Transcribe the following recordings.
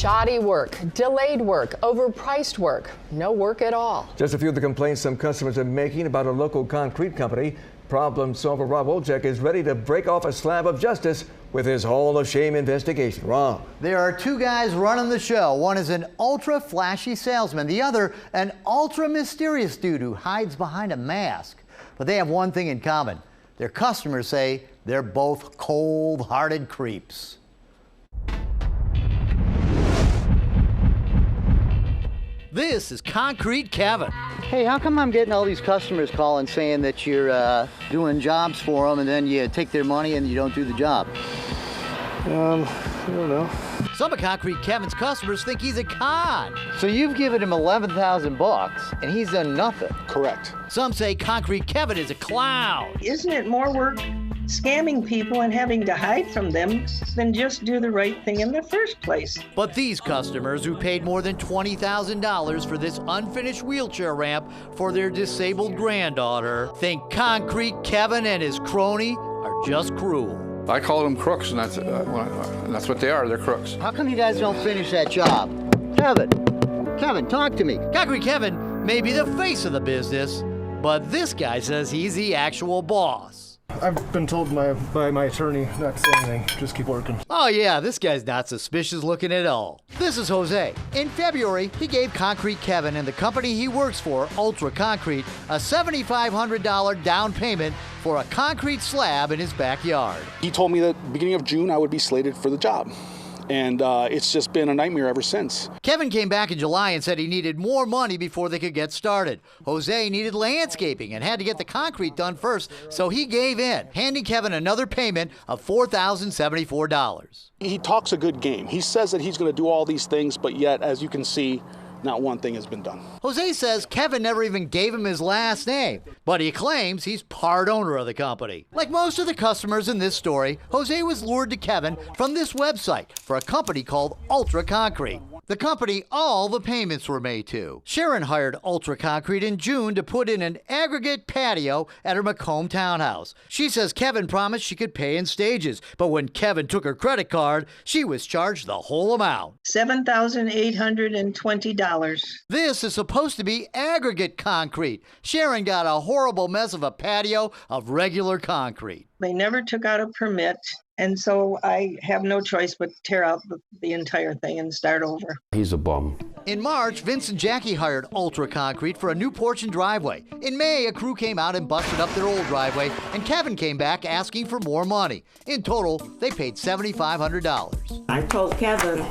Shoddy work, delayed work, overpriced work, no work at all. Just a few of the complaints some customers are making about a local concrete company. Problem solver Rob Wolchek is ready to break off a slab of justice with his Hall of Shame investigation. Rob. There are two guys running the show. One is an ultra flashy salesman. The other, an ultra mysterious dude who hides behind a mask. But they have one thing in common. Their customers say they're both cold-hearted creeps. This is Concrete Kevin. Hey, how come I'm getting all these customers calling saying that you're doing jobs for them and then you take their money and you don't do the job? I don't know. Some of Concrete Kevin's customers think he's a con. So you've given him $11,000 and he's done nothing. Correct. Some say Concrete Kevin is a clown. Isn't it more work scamming people and having to hide from them than just do the right thing in the first place? But these customers who paid more than $20,000 for this unfinished wheelchair ramp for their disabled granddaughter think Concrete Kevin and his crony are just cruel. I call them crooks, and that's what they are. They're crooks. How come you guys don't finish that job? Kevin, talk to me. Concrete Kevin may be the face of the business, but this guy says he's the actual boss. I've been told by my attorney not to say anything, just keep working. Oh yeah, this guy's not suspicious looking at all. This is Jose. In February, he gave Concrete Kevin and the company he works for, Ultra Concrete, a $7,500 down payment for a concrete slab in his backyard. He told me that beginning of June I would be slated for the job. And it's just been a nightmare ever since. Kevin came back in July and said he needed more money before they could get started. Jose needed landscaping and had to get the concrete done first, so he gave in, handing Kevin another payment of $4,074. He talks a good game. He says that he's going to do all these things, but yet, as you can see, not one thing has been done. Jose says Kevin never even gave him his last name, but he claims he's part owner of the company. Like most of the customers in this story, Jose was lured to Kevin from this website for a company called Ultra Concrete. The company all the payments were made to. Sharon hired Ultra Concrete in June to put in an aggregate patio at her Macomb townhouse. She says Kevin promised she could pay in stages, but when Kevin took her credit card, she was charged the whole amount. $7,820. This is supposed to be aggregate concrete. Sharon got a horrible mess of a patio of regular concrete. They never took out a permit, and so I have no choice but tear out the entire thing and start over. He's a bum. In March, Vince and Jackie hired Ultra Concrete for a new porch and driveway. In May, a crew came out and busted up their old driveway, and Kevin came back asking for more money. In total, they paid $7,500. I told Kevin,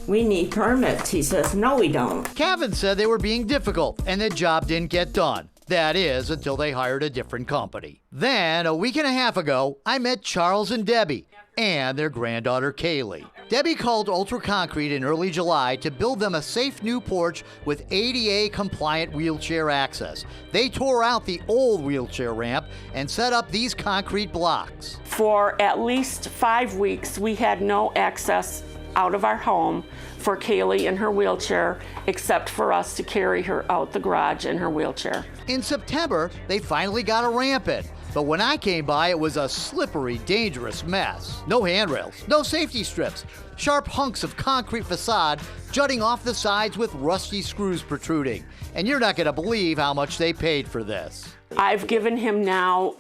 we need permits. He says, no, we don't. Kevin said they were being difficult and the job didn't get done. That is, until they hired a different company. Then, a week and a half ago, I met Charles and Debbie and their granddaughter, Kaylee. Debbie called Ultra Concrete in early July to build them a safe new porch with ADA-compliant wheelchair access. They tore out the old wheelchair ramp and set up these concrete blocks. For at least 5 weeks, we had no access out of our home for Kaylee in her wheelchair, except for us to carry her out the garage in her wheelchair. In September, they finally got a ramp in, but when I came by, it was a slippery, dangerous mess. No handrails, no safety strips, sharp hunks of concrete facade jutting off the sides with rusty screws protruding. And you're not gonna believe how much they paid for this. I've given him now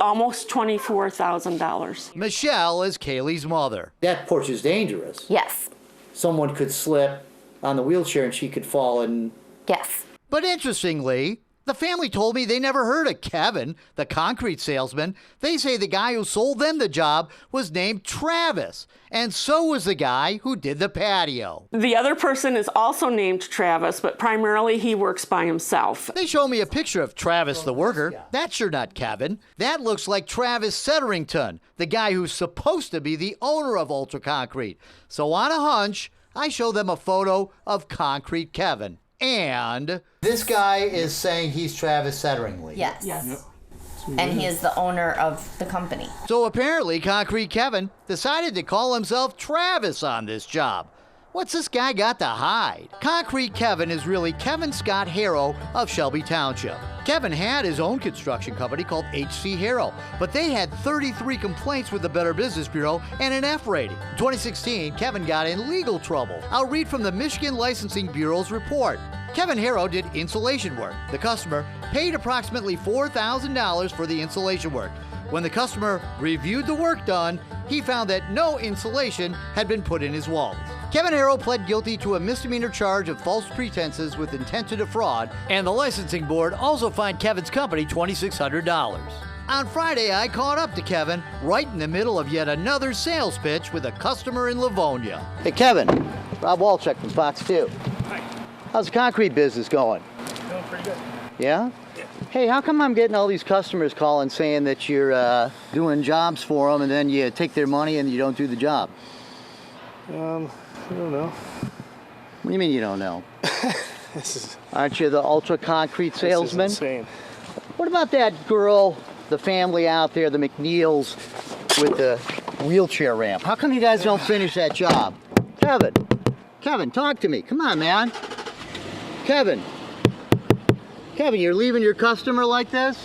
almost $24,000. Michelle is Kaylee's mother. That porch is dangerous. Yes. Someone could slip on the wheelchair and she could fall and... Yes. But interestingly, the family told me they never heard of Kevin, the concrete salesman. They say the guy who sold them the job was named Travis, and so was the guy who did the patio. The other person is also named Travis, but primarily he works by himself. They show me a picture of Travis the worker. That's sure not Kevin. That looks like Travis Setterington, the guy who's supposed to be the owner of Ultra Concrete. So on a hunch, I show them a photo of Concrete Kevin. And this guy is saying he's Travis Setteringly. Yes. Yes. Yep. And he is the owner of the company. So apparently Concrete Kevin decided to call himself Travis on this job. What's this guy got to hide? Concrete Kevin is really Kevin Scott Harrow of Shelby Township. Kevin had his own construction company called HC Harrow, but they had 33 complaints with the Better Business Bureau and an F rating. In 2016, Kevin got in legal trouble. I'll read from the Michigan Licensing Bureau's report. Kevin Harrow did insulation work. The customer paid approximately $4,000 for the insulation work. When the customer reviewed the work done, he found that no insulation had been put in his walls. Kevin Harrow pled guilty to a misdemeanor charge of false pretenses with intent to defraud, and the licensing board also fined Kevin's company $2,600. On Friday, I caught up to Kevin right in the middle of yet another sales pitch with a customer in Livonia. Hey, Kevin. Rob Wolchek from Fox 2. Hi. How's the concrete business going? Doing pretty good. Yeah? Hey, how come I'm getting all these customers calling saying that you're doing jobs for them and then you take their money and you don't do the job? I don't know. What do you mean you don't know? This is Aren't you the ultra concrete salesman? This is insane. What about that girl, the family out there, the McNeils, with the wheelchair ramp? How come you guys don't finish that job? Kevin, talk to me. Come on, man. Kevin, you're leaving your customer like this?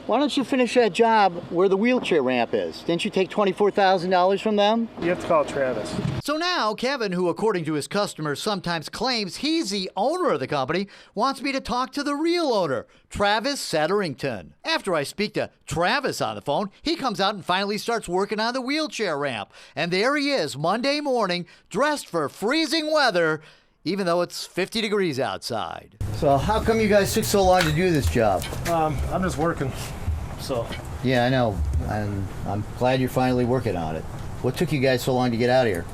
Why don't you finish that job where the wheelchair ramp is? Didn't you take $24,000 from them? You have to call Travis. So now, Kevin, who according to his customers sometimes claims he's the owner of the company, wants me to talk to the real owner, Travis Setterington. After I speak to Travis on the phone, he comes out and finally starts working on the wheelchair ramp. And there he is, Monday morning, dressed for freezing weather, even though it's 50 degrees outside. So how come you guys took so long to do this job? I'm just working, so. Yeah, I know, and I'm glad you're finally working on it. What took you guys so long to get out of here?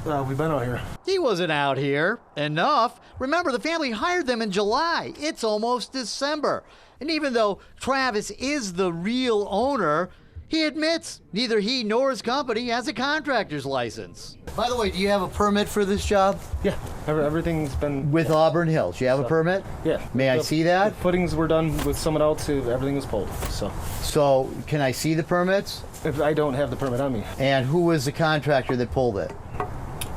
We've been out here. He wasn't out here enough. Remember, the family hired them in July. It's almost December. And even though Travis is the real owner, he admits neither he nor his company has a contractor's license. By the way, do you have a permit for this job? Yeah, everything's been... With Auburn Hills, you have a permit? Yeah. May I see that? The footings were done with someone else who everything was pulled, so. So, can I see the permits? If I don't have the permit on me. And who was the contractor that pulled it?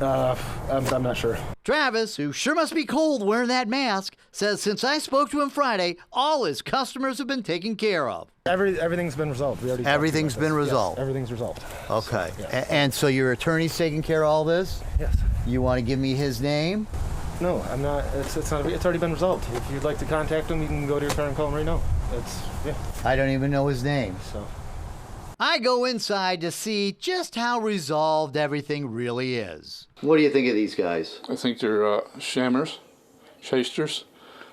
I'm not sure. Travis, who sure must be cold wearing that mask, says since I spoke to him Friday, all his customers have been taken care of. Everything's been resolved. We already Everything's been resolved? Yes, everything's resolved. Okay. So, yeah. And so your attorney's taking care of all this? Yes. You want to give me his name? No, I'm not. It's already been resolved. If you'd like to contact him, you can go to your car and call him right now. I don't even know his name. So. I go inside to see just how resolved everything really is. What do you think of these guys? I think they're shammers, shysters.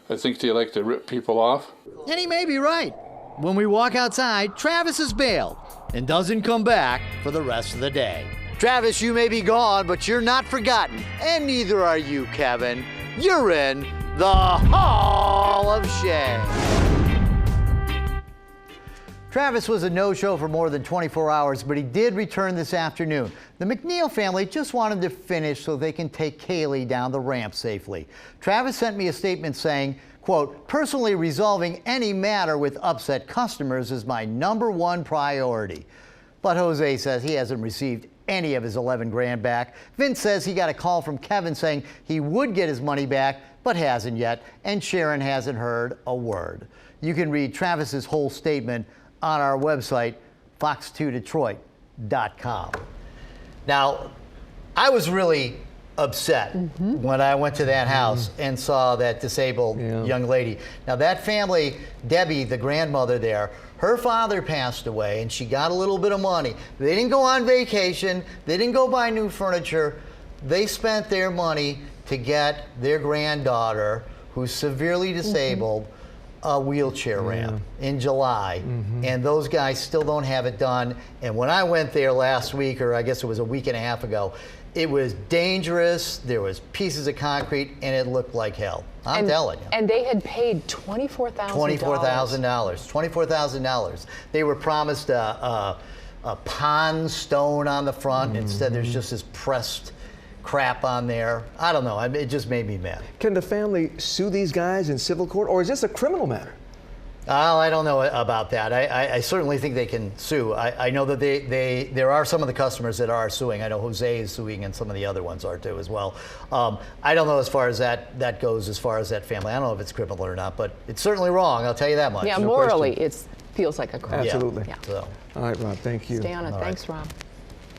I think they like to rip people off. And he may be right. When we walk outside, Travis is bailed and doesn't come back for the rest of the day. Travis, you may be gone, but you're not forgotten. And neither are you, Kevin. You're in the Hall of Shame. Travis was a no-show for more than 24 hours, but he did return this afternoon. The McNeil family just wanted to finish so they can take Kaylee down the ramp safely. Travis sent me a statement saying, quote, personally resolving any matter with upset customers is my #1 priority. But Jose says he hasn't received any of his 11 grand back. Vince says he got a call from Kevin saying he would get his money back, but hasn't yet. And Sharon hasn't heard a word. You can read Travis's whole statement on our website, fox2detroit.com. Now, I was really upset when I went to that house and saw that disabled young lady. Now, that family, Debbie, the grandmother there, her father passed away and she got a little bit of money. They didn't go on vacation. They didn't go buy new furniture. They spent their money to get their granddaughter, who's severely disabled, a wheelchair ramp in July, and those guys still don't have it done. And when I went there last week, or I guess it was a week and a half ago, it was dangerous. There was pieces of concrete, and it looked like hell. I'm telling you. And they had paid $24,000. $24,000. They were promised a pond stone on the front. Instead, there's just this pressed crap on there. I don't know. It just made me mad. Can the family sue these guys in civil court, or is this a criminal matter? I don't know about that. I certainly think they can sue. I know that there are some of the customers that are suing. I know Jose is suing, and some of the other ones are too as well. I don't know as far as that goes, as far as that family. I don't know if it's criminal or not, but it's certainly wrong. I'll tell you that much. Yeah, No morally, question. it feels like a crime. Absolutely. Yeah. So. All right, Rob, thank you. Stay on it. All Thanks, right. Rob.